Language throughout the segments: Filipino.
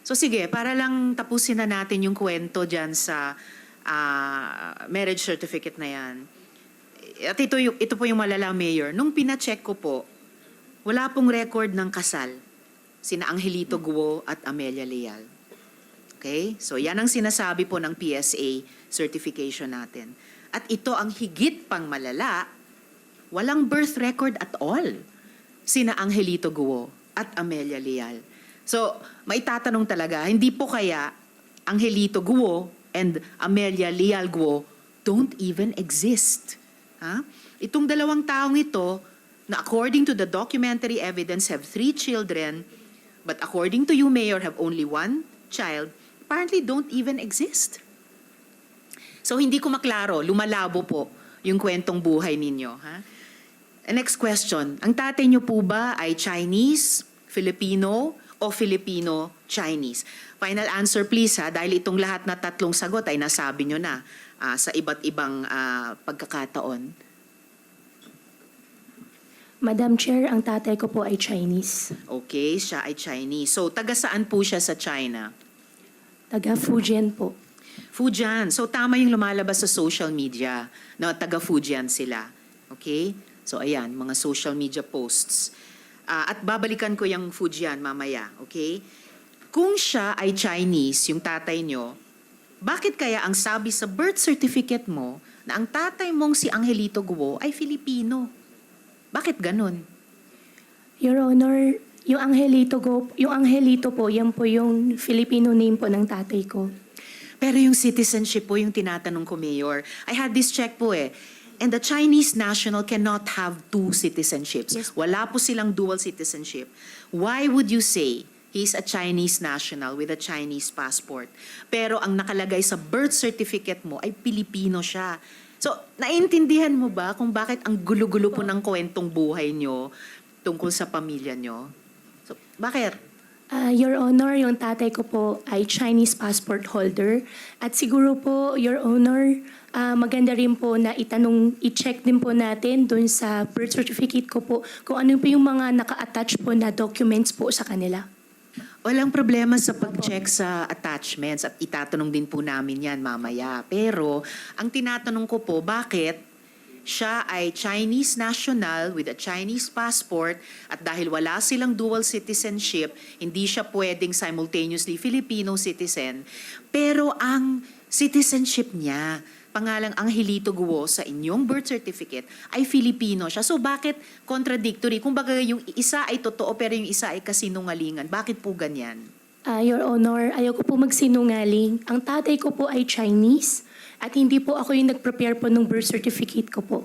So sige, para lang tapusin na natin yung kwento dyan sa marriage certificate na yan. At ito po yung malala, Mayor. Nung pina-check ko po, wala pong record ng kasal sina Angelito Guo at Amelia Leal. Okay? So yan ang sinasabi po ng PSA certification natin. At ito ang higit pang malala, walang birth record at all sina Angelito Guo at Amelia Leal. So, maitatanong talaga, hindi po kaya Angelito Guo and Amelia Leal Guo don't even exist. Ha? Itong dalawang taong ito, na according to the documentary evidence have 3 children, but according to you, Mayor, have only 1 child, apparently don't even exist. So, hindi ko maklaro, lumalabo po yung kwentong buhay ninyo. Ha? Next question, ang tatay niyo po ba ay Chinese, Filipino, o Filipino-Chinese? Final answer please ha, dahil itong lahat na tatlong sagot ay nasabi nyo na sa iba't ibang pagkakataon. Madam Chair, ang tatay ko po ay Chinese. Okay, siya ay Chinese. So, taga saan po siya sa China? Taga Fujian po. Fujian. So, tama yung lumalabas sa social media na taga Fujian sila. Okay? So, ayan, mga social media posts. At babalikan ko yung Fujian mamaya, okay? Kung siya ay Chinese, yung tatay nyo, bakit kaya ang sabi sa birth certificate mo na ang tatay mong si Angelito Guo ay Filipino? Bakit ganun? Your Honor, yung Angelito po, yan po yung Filipino name po ng tatay ko. Pero yung citizenship po yung tinatanong ko, Mayor. I had this check po eh. And the Chinese national cannot have 2 citizenships. Yes. Wala po silang dual citizenship. Why would you say he's a Chinese national with a Chinese passport? Pero ang nakalagay sa birth certificate mo ay Pilipino siya. So, naiintindihan mo ba kung bakit ang gulo-gulo po ng kwentong buhay nyo tungkol sa pamilya nyo? So, bakit? Your Honor, yung tatay ko po ay Chinese passport holder. At siguro po, Your Honor, maganda rin po na i-check din po natin dun sa birth certificate ko po kung ano po yung mga naka-attach po na documents po sa kanila. Walang problema sa pag-check sa attachments at itatanong din po namin yan mamaya. Pero ang tinatanong ko po, bakit siya ay Chinese national with a Chinese passport at dahil wala silang dual citizenship, hindi siya pwedeng simultaneously Filipino citizen. Pero ang citizenship niya, pangalang Angelito Guo sa inyong birth certificate ay Filipino siya. So bakit contradictory? Kung baga yung isa ay totoo pero yung isa ay kasinungalingan. Bakit po ganyan? Your Honor, ayaw ko po magsinungaling. Ang tatay ko po ay Chinese at hindi po ako yung nag-prepare po ng birth certificate ko po.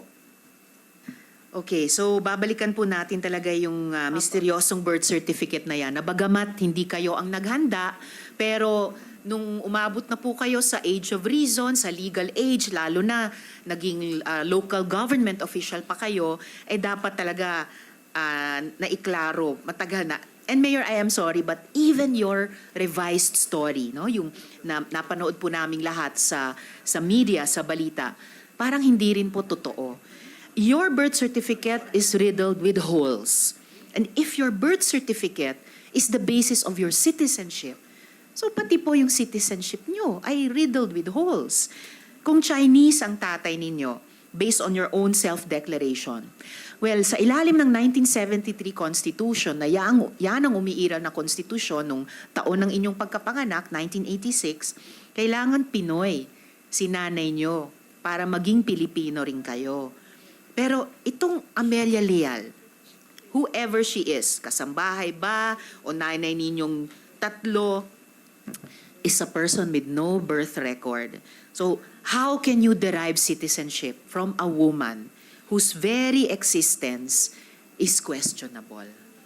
Okay, so babalikan po natin talaga yung misteryosong birth certificate na yan. Nabagamat hindi kayo ang naghanda, pero nung umabot na po kayo sa age of reason, sa legal age, lalo na naging local government official pa kayo, eh dapat talaga naiklaro, matagal na. And Mayor, I am sorry, but even your revised story, no, yung napanood po naming lahat sa media, sa balita, parang hindi rin po totoo. Your birth certificate is riddled with holes. And if your birth certificate is the basis of your citizenship, so pati po yung citizenship nyo ay riddled with holes. Kung Chinese ang tatay ninyo, based on your own self-declaration, well, sa ilalim ng 1973 Constitution, na yan ang umiiral na konstitusyon nung taon ng inyong pagkapanganak, 1986, kailangan Pinoy si nanay nyo para maging Pilipino rin kayo. Pero itong Amelia Leal, whoever she is, kasambahay ba o nanay ninyong tatlo, is a person with no birth record. So, how can you derive citizenship from a woman whose very existence is questionable?